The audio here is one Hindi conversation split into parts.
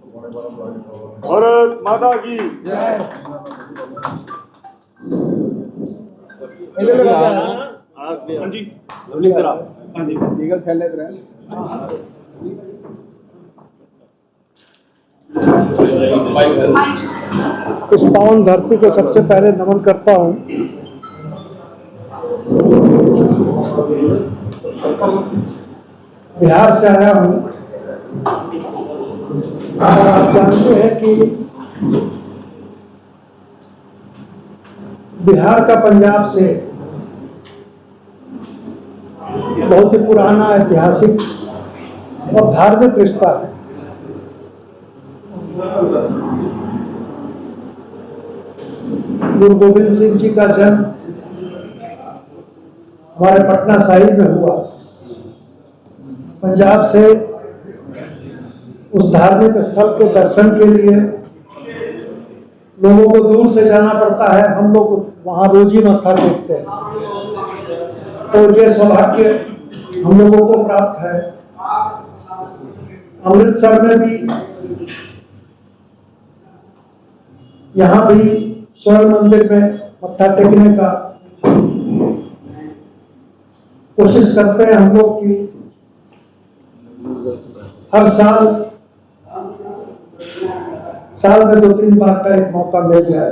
भारत माता की इस पावन धरती को सबसे पहले नमन करता हूँ। बिहार से आया हूँ। आप जानते हैं कि बिहार का पंजाब से बहुत ही पुराना ऐतिहासिक और धार्मिक रिश्ता है। गुरु गोविंद सिंह जी का जन्म हमारे पटना साहिब में हुआ। पंजाब से उस धार्मिक स्थल के दर्शन के लिए लोगों को दूर से जाना पड़ता है। हम लोग वहां रोज ही मत्था टेकते हैं, तो ये सौभाग्य हम लोगों को प्राप्त है। अमृतसर में भी, यहाँ भी स्वर्ण मंदिर में मत्था टेकने का कोशिश करते हैं हम लोग की हर साल में 2-3 बार का एक मौका मिल जाए।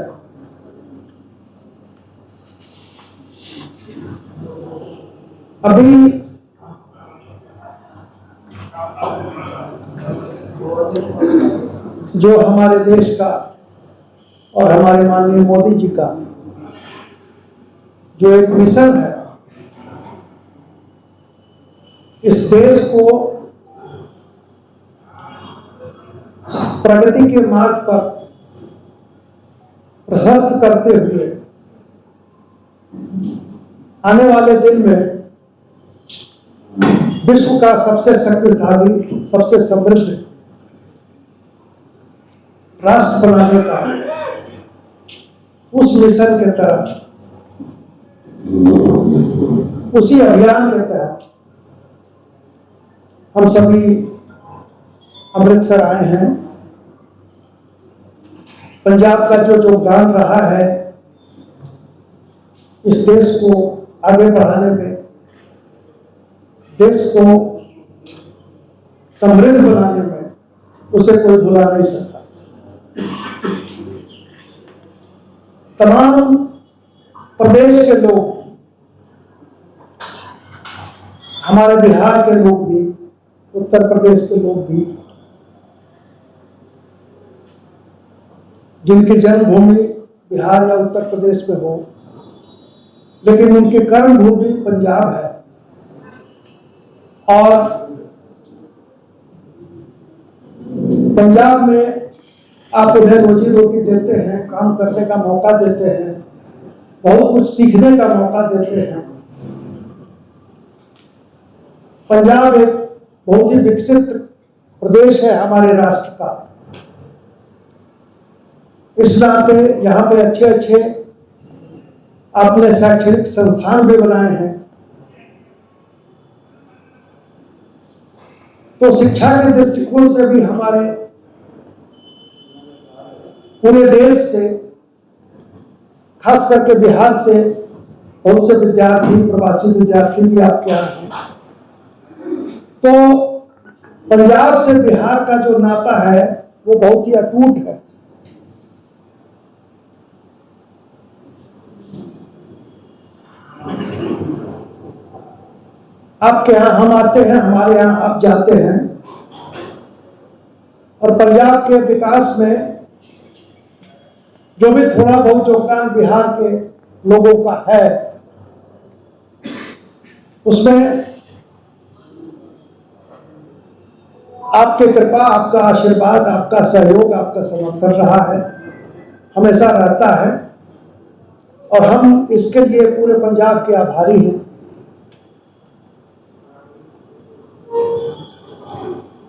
अभी जो हमारे देश का और हमारे माननीय मोदी जी का जो एक मिशन है, इस देश को प्रगति के मार्ग पर प्रशस्त करते हुए आने वाले दिन में विश्व का सबसे शक्तिशाली, सबसे समृद्ध राष्ट्र बनाने का उस मिशन के तहत, उसी अभियान के तहत हम सभी अमृतसर आए हैं। पंजाब का जो योगदान रहा है इस देश को आगे बढ़ाने में, देश को समृद्ध बनाने में, उसे कोई भुला नहीं सकता। तमाम प्रदेश के लोग, हमारे बिहार के लोग भी, उत्तर प्रदेश के लोग भी, जिनकी जन्मभूमि बिहार या उत्तर प्रदेश में हो, लेकिन उनकी कर्मभूमि पंजाब है और पंजाब में आप उन्हें रोजी रोटी देते हैं, काम करने का मौका देते हैं, बहुत कुछ सीखने का मौका देते हैं। पंजाब एक बहुत ही विकसित प्रदेश है हमारे राष्ट्र का। इस नाते यहाँ पे अच्छे अच्छे आपने शैक्षणिक संस्थान भी बनाए हैं। तो शिक्षा के दृष्टिकोण से भी हमारे पूरे देश से, खास करके बिहार से बहुत से विद्यार्थी, प्रवासी विद्यार्थी भी आपके यहाँ हैं। तो पंजाब से बिहार का जो नाता है वो बहुत ही अटूट है। आपके यहाँ हम आते हैं, हमारे यहाँ आप जाते हैं, और पंजाब के विकास में जो भी थोड़ा बहुत योगदान बिहार के लोगों का है, उसमें आपकी कृपा, आपका आशीर्वाद, आपका सहयोग, आपका समर्थन रहा है, हमेशा रहता है, और हम इसके लिए पूरे पंजाब के आभारी हैं।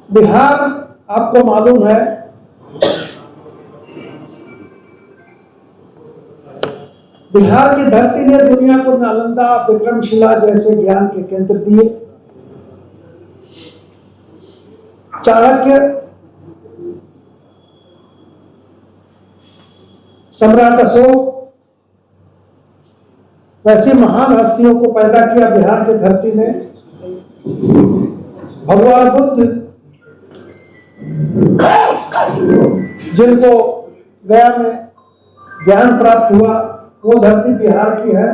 बिहार, आपको मालूम है, बिहार की धरती ने दुनिया को नालंदा, विक्रमशिला जैसे ज्ञान के केंद्र दिए। चाणक्य सम्राट अशोक, वैसी महान हस्तियों को पैदा किया बिहार की धरती में। भगवान बुद्ध, जिनको गया में ज्ञान प्राप्त हुआ, वो धरती बिहार की है।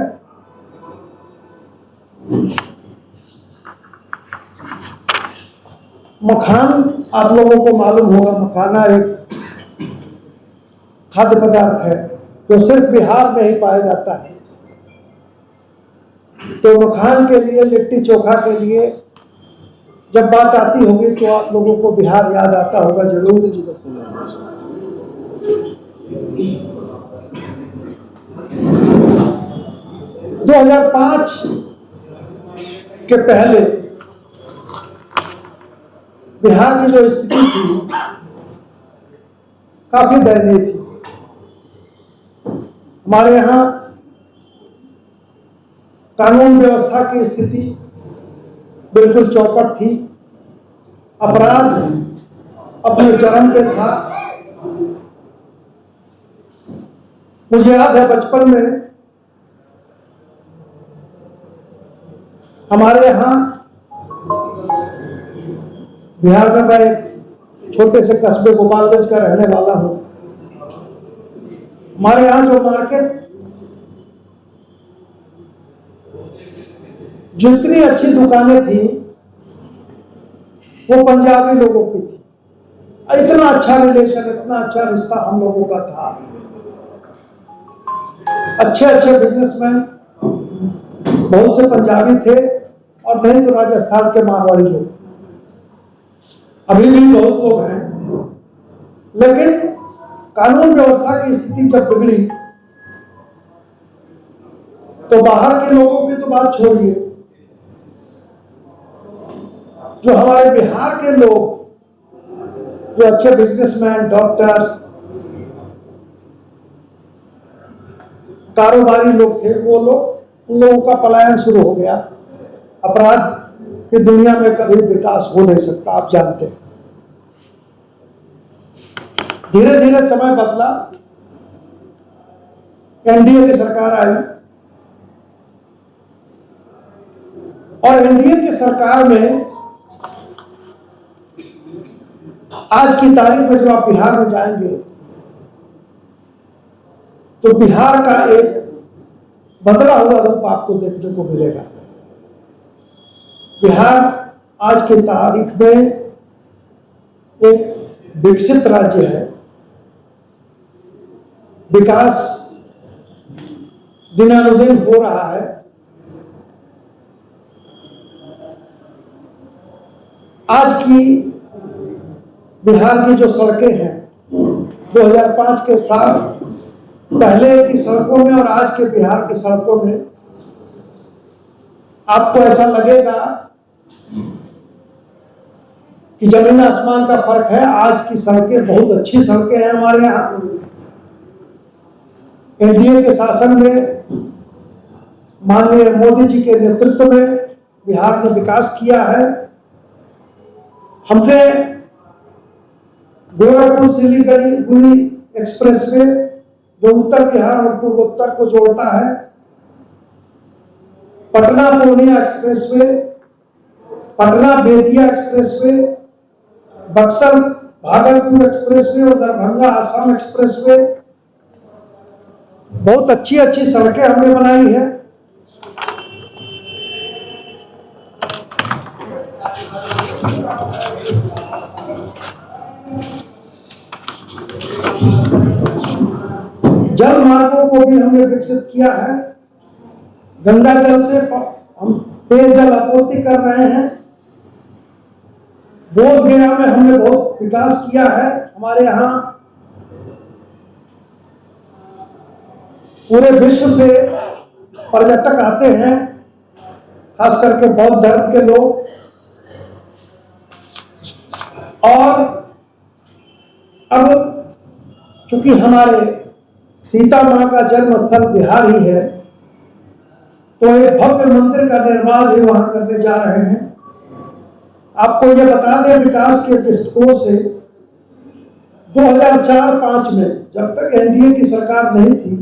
मखान आप लोगों को मालूम होगा, मखाना एक खाद्य पदार्थ है जो सिर्फ बिहार में ही पाया जाता है। तो मखान के लिए, लिट्टी चोखा के लिए जब बात आती होगी तो आप लोगों को बिहार याद आता होगा जरूर। 2005 के पहले बिहार की जो स्थिति थी काफी दयनीय थी। हमारे यहाँ कानून व्यवस्था की स्थिति बिल्कुल चौपट थी। अपराध अपने चरम पे था। मुझे याद है बचपन में हमारे यहाँ, बिहार में मैं एक छोटे से कस्बे गोपालगंज का रहने वाला हूं। हमारे यहाँ जो मार्केट, जितनी अच्छी दुकानें थी वो पंजाबी लोगों की थी। इतना अच्छा रिलेशन, इतना अच्छा रिश्ता हम लोगों का था। अच्छे अच्छे बिजनेसमैन बहुत से पंजाबी थे, और नहीं तो राजस्थान के मारवाड़ी लोग, अभी भी बहुत लोग हैं। लेकिन कानून व्यवस्था की स्थिति जब बिगड़ी तो बाहर के लोगों की तो बात छोड़िए, जो हमारे बिहार के लोग, जो अच्छे बिजनेसमैन, डॉक्टर्स, कारोबारी लोग थे, वो लोग, उन लोगों का पलायन शुरू हो गया। अपराध की दुनिया में कभी विकास हो नहीं सकता, आप जानते हैं। धीरे धीरे समय बदला, एनडीए की सरकार आई, और एनडीए की सरकार में आज की तारीख में जो आप बिहार में जाएंगे तो बिहार का एक बदला हुआ रूप आपको देखने को मिलेगा। बिहार आज की तारीख में एक विकसित राज्य है। विकास दिनानुदिन हो रहा है। आज की बिहार की जो सड़कें हैं, 2005 के साल पहले की सड़कों में और आज के बिहार की सड़कों में आपको ऐसा लगेगा कि जमीन आसमान का फर्क है। आज की सड़कें बहुत अच्छी सड़कें हैं हमारे यहाँ। एनडीए के शासन में, माननीय मोदी जी के नेतृत्व में बिहार ने विकास किया है। हमने गोरखपुर सिलीगुड़ी एक्सप्रेसवे, जो उत्तर बिहार और पूर्वोत्तर को जोड़ता है, Patna Purnia expressway, Patna Bettiah expressway, Buxar Bhagalpur expressway और दरभंगा आसाम एक्सप्रेसवे, बहुत अच्छी अच्छी सड़कें हमने बनाई है। जल मार्गों को भी हमने विकसित किया है। गंगा जल से हम पेयजल आपूर्ति कर रहे हैं। बोध गया में हमने बहुत विकास किया है। हमारे यहाँ पूरे विश्व से पर्यटक आते हैं, खास करके बौद्ध धर्म के लोग। और अब चूंकि हमारे सीता मां का जन्म स्थल बिहार ही है, तो एक भव्य मंदिर का निर्माण भी वहां करने जा रहे हैं। आपको यह बता दें, विकास के दृष्टिकोण से 2004-05 में जब तक एनडीए की सरकार नहीं थी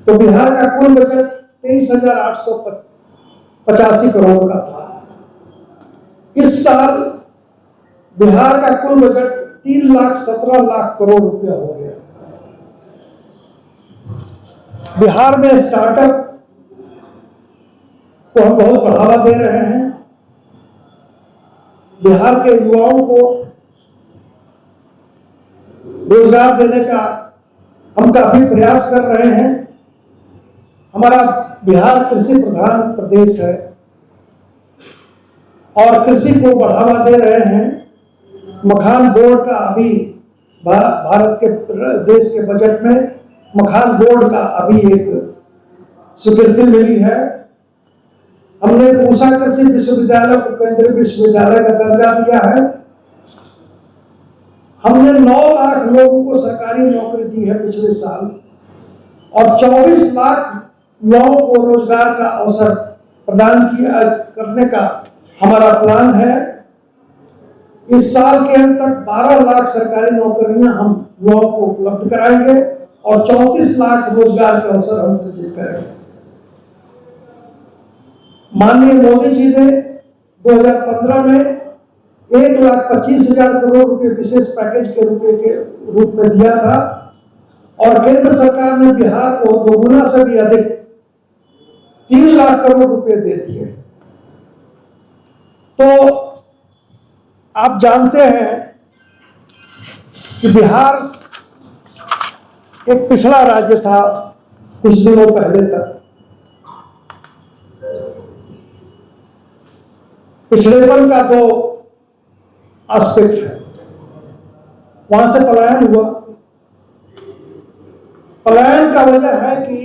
तो बिहार का कुल बजट 23,885 करोड़ का था। इस साल बिहार का कुल बजट 3,17,00,000 करोड़ रुपया हो गया। बिहार में स्टार्टअप को हम बहुत बढ़ावा दे रहे हैं। बिहार के युवाओं को रोजगार देने का हम काफी प्रयास कर रहे हैं। हमारा बिहार कृषि प्रधान प्रदेश है और कृषि को बढ़ावा दे रहे हैं। मखान बोर्ड का अभी भारत के देश के बजट में मखान बोर्ड का अभी एक स्वीकृति मिली है। हमने पूसा कृषि विश्वविद्यालय को केंद्रीय विश्वविद्यालय का दर्जा दिया है। हमने 9 लाख लोगों को सरकारी नौकरी दी है पिछले साल और 24 लाख युवाओं को रोजगार का अवसर प्रदान करने का हमारा प्लान है। इस साल के अंत तक 12 लाख सरकारी नौकरियां हम युवाओं को उपलब्ध कराएंगे और 34 लाख रोजगार के अवसर हम सृजित करेंगे। माननीय मोदी जी ने 2015 में 1,25,000 करोड़ रुपए विशेष पैकेज के रूप में दिया था और केंद्र सरकार ने बिहार को दोगुना से भी अधिक 3 लाख करोड़ रुपए दे दिए। तो आप जानते हैं कि बिहार एक पिछड़ा राज्य था कुछ दिनों पहले तक। पिछड़ेपन का दो एस्पेक्ट है। वहां से पलायन हुआ। पलायन का वजह है कि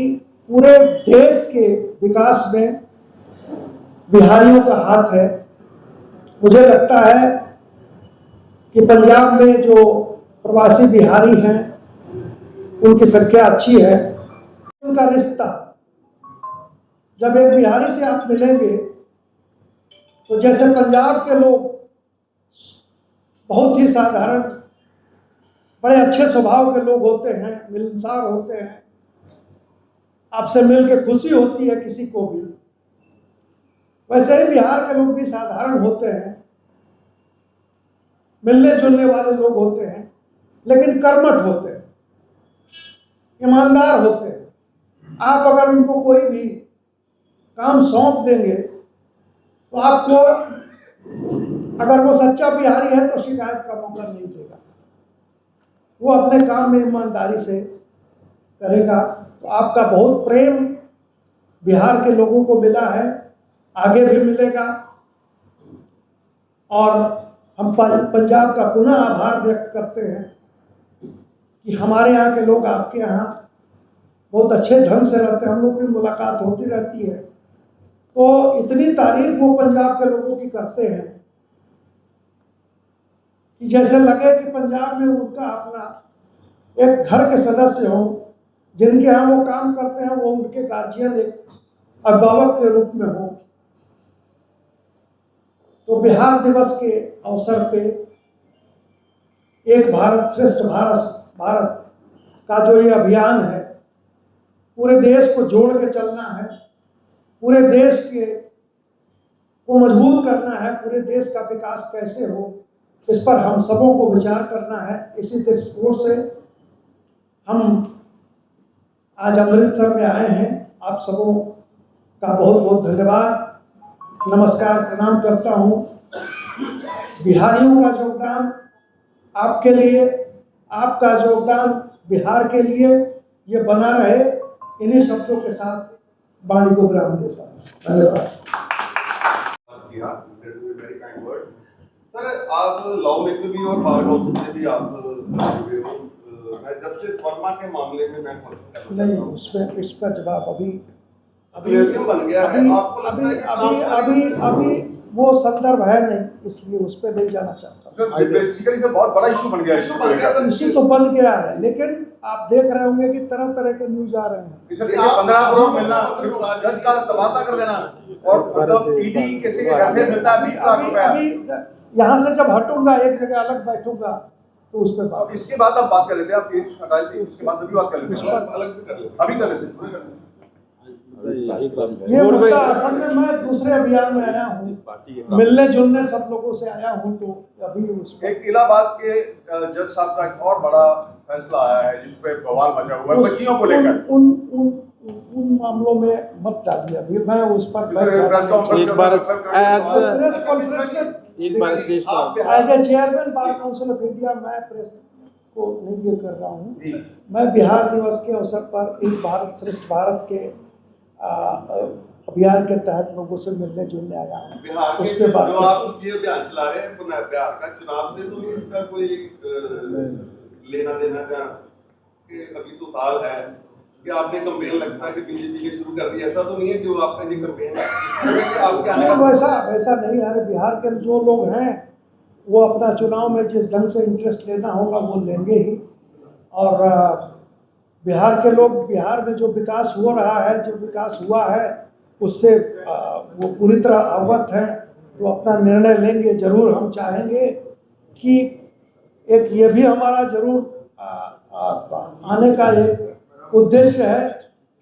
पूरे देश के विकास में बिहारियों का हाथ है। मुझे लगता है कि पंजाब में जो प्रवासी बिहारी हैं उनकी संख्या अच्छी है। उनका रिश्ता जब एक बिहारी से आप मिलेंगे तो जैसे पंजाब के लोग बहुत ही साधारण बड़े अच्छे स्वभाव के लोग होते हैं, मिलनसार होते हैं, आपसे मिलकर खुशी होती है किसी को भी, वैसे ही बिहार के लोग भी साधारण होते हैं, मिलने जुलने वाले लोग होते हैं, लेकिन कर्मठ होते हैं, ईमानदार होते हैं। आप अगर उनको कोई भी काम सौंप देंगे तो आपको अगर वो सच्चा बिहारी है तो शिकायत का मौका नहीं देगा। वो अपने काम में ईमानदारी से करेगा। तो आपका बहुत प्रेम बिहार के लोगों को मिला है, आगे भी मिलेगा। और हम पंजाब का पुनः आभार व्यक्त करते हैं कि हमारे यहाँ के लोग आपके यहाँ बहुत अच्छे ढंग से रहते हैं। हम लोग की मुलाकात होती रहती है तो इतनी तारीफ वो पंजाब के लोगों की करते हैं कि जैसे लगे कि पंजाब में उनका अपना एक घर के सदस्य हो, जिनके यहाँ वो काम करते हैं वो उनके गार्जियन एक अभिभावक के रूप में हो। तो बिहार दिवस के अवसर पे एक भारत श्रेष्ठ भारत का जो ये अभियान है, पूरे देश को जोड़ के चलना है, पूरे देश के को मजबूत करना है, पूरे देश का विकास कैसे हो इस पर हम सबों को विचार करना है। इसी दृष्टिकोण से हम आज अमृतसर में आए हैं। आप सबों का बहुत बहुत धन्यवाद, नमस्कार, प्रणाम करता हूँ। बिहारियों का योगदान आपके लिए, आपका योगदान बिहार के लिए ये बना रहे। इन्हीं शब्दों के साथ वाणी को विराम देता हूँ। धन्यवाद। सर, आप लॉ में भी और बार काउंसिल से भी आप जुड़े हो। मैं जस्टिस वर्मा के मामले में मैं नहीं, उसमें इसका जवाब अभी बन गया है। आपको लगता है कि अभी वो संदर्भ है नहीं, इसलिए उस पर नहीं जाना चाहता। बेसिकली से बहुत बड़ा इशू बन गया है। इशू तो बन गया है, लेकिन आप देख रहे होंगे कि तरह तरह के न्यूज आ रहे हैं। 15 करोड़ मिलना, जज का तबादला कर देना और मतलब ईडी किसी के घर से मिलता है 20 लाख रुपया। अभी यहाँ से जब हटूंगा, एक जगह अलग बैठूंगा तो उस पर बात। इसके बाद आप बात कर लेते हैं, आप एड्स हटा लेते हैं, इसके बाद भी बात कर लेते हैं, अलग से कर लेते अभी कर लेते हैं। ये मुद्दा असल में मैं दूसरे अभियान में आया हूँ, मिलने जुलने सब लोगों से आया हूँ, तो अभी उसमें एक इलाहाबाद के जज साहब का एक और बड़ा फैसला आया है जिसपे बवाल मचा हुआ है बच्चियों को लेकर। उन मामलों में मत डालिए, अभी मैं उस पर as a chairman bar council of India मैं प्रेस को नहीं ये कर रहा हूँ। मैं बिहार दिवस के अवसर पर एक भारत श्रेष्ठ भारत के अभियान के तहत लोगों से मिलने जुलने आया हूँ। बिहार के उसके बाद जो आप ये अभियान चला रहे हैं बिहार का चुनाव से तो नहीं इसका कोई लेना देना का कि अभी तो साल है कि आपने कैंपेन लगता है कि बीजेपी ने शुरू कर दिया, ऐसा तो नहीं है जो आपका ये कैंपेन है आपके आने का वैसा नहीं है। बिहार के जो लोग हैं वो अपना चुनाव में जिस ढंग से इंटरेस्ट लेना होगा वो लेंगे ही, और बिहार के लोग बिहार में जो विकास हो रहा है, जो विकास हुआ है उससे वो पूरी तरह अवगत हैं, तो अपना निर्णय लेंगे। जरूर हम चाहेंगे कि एक ये भी हमारा जरूर आने का एक उद्देश्य है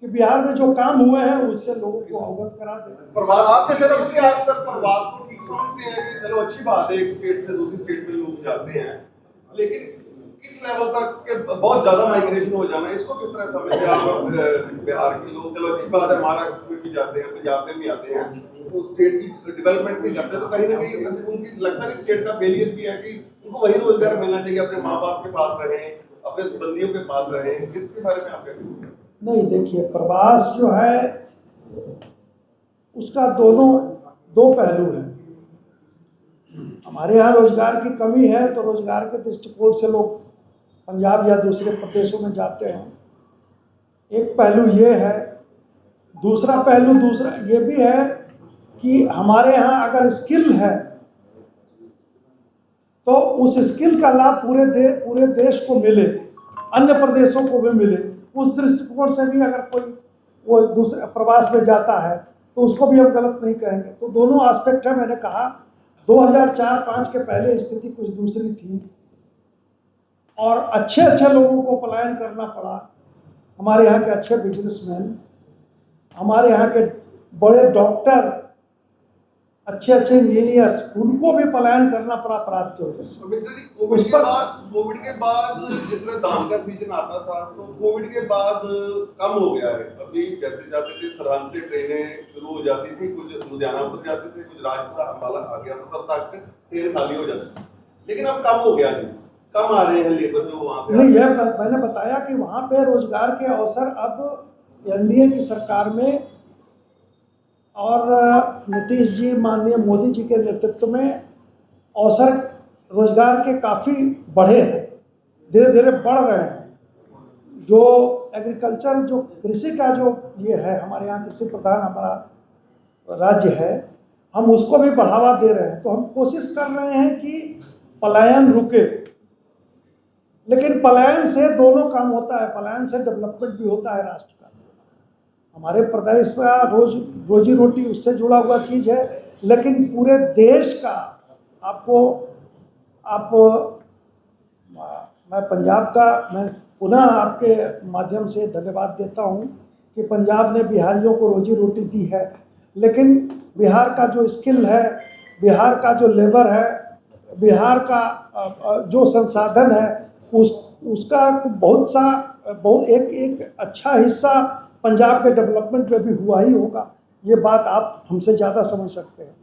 कि बिहार में जो काम हुए हैं उससे लोगों को अवगत करा दें। प्रवास से फिर उसके अक्सर प्रवास को ठीक समझते हैं कि चलो अच्छी बात है, एक स्टेट से दूसरी स्टेट में लोग जाते हैं, लेकिन किस लेवल तक के बहुत ज्यादा माइग्रेशन हो जाना, इसको किस तरह समझते हैं आप? बिहार के लोग चलो अच्छी बात है, महाराष्ट्र में भी जाते हैं, पंजाब में भी आते हैं, तो स्टेट की डेवलपमेंट भी करते हैं, तो कहीं ना कहीं उनकी लगता है स्टेट का फेलियर भी है कि उनको वही रोजगार मिलना चाहिए, अपने माँ बाप के पास रहें, अपने संबंधियों के पास रहें। इसके बारे में आप क्या कहेंगे? नहीं, देखिए प्रवास जो है उसका दो पहलू है। हमारे यहाँ रोजगार की कमी है तो रोजगार के दृष्टिकोण से लोग पंजाब या दूसरे प्रदेशों में जाते हैं, एक पहलू ये है। दूसरा पहलू ये भी है कि हमारे यहाँ अगर स्किल है तो उस स्किल का लाभ पूरे देश को मिले, अन्य प्रदेशों को भी मिले। उस दृष्टिकोण से भी अगर कोई वो दूसरे प्रवास में जाता है तो उसको भी हम गलत नहीं कहेंगे। तो दोनों एस्पेक्ट है। मैंने कहा 2004-05 के पहले स्थिति कुछ दूसरी थी और अच्छे लोगों को पलायन करना पड़ा। हमारे यहाँ के अच्छे बिजनेसमैन, हमारे यहाँ के बड़े डॉक्टर, अच्छे इंजीनियर्स, उनको भी पलायन करना पड़ा अपराध की वजह से। कोविड के बाद जिस तरह धान का सीजन आता था तो कोविड के बाद कम हो गया है। अभी जैसे जाते थे सरहद से ट्रेनें शुरू हो जाती थी, कुछ लुधियाना उतर जाते थे, कुछ राजपुरा अम्बाला आ गया, मतलब तक ट्रेन खाली हो जाती थी, लेकिन अब कम हो गया जी, कम आ रहे हैं लेबर जो वहाँ पे। नहीं, यह मैंने बताया कि वहाँ पे रोजगार के अवसर अब एनडीए की सरकार में और नीतीश जी, माननीय मोदी जी के नेतृत्व में अवसर रोजगार के काफ़ी बढ़े हैं, धीरे धीरे बढ़ रहे हैं। जो एग्रीकल्चर, जो कृषि का जो ये है, हमारे यहाँ कृषि प्रधान हमारा राज्य है, हम उसको भी बढ़ावा दे रहे हैं। तो हम कोशिश कर रहे हैं कि पलायन रुके, लेकिन पलायन से दोनों काम होता है। पलायन से डेवलपमेंट भी होता है राष्ट्र का। हमारे प्रदेश का रोजी रोटी उससे जुड़ा हुआ चीज़ है, लेकिन पूरे देश का मैं पंजाब का मैं पुनः आपके माध्यम से धन्यवाद देता हूं कि पंजाब ने बिहारियों को रोजी रोटी दी है, लेकिन बिहार का जो स्किल है, बिहार का जो लेबर है, बिहार का जो संसाधन है, उसका बहुत एक अच्छा हिस्सा पंजाब के डेवलपमेंट में भी हुआ ही होगा। ये बात आप हमसे ज़्यादा समझ सकते हैं।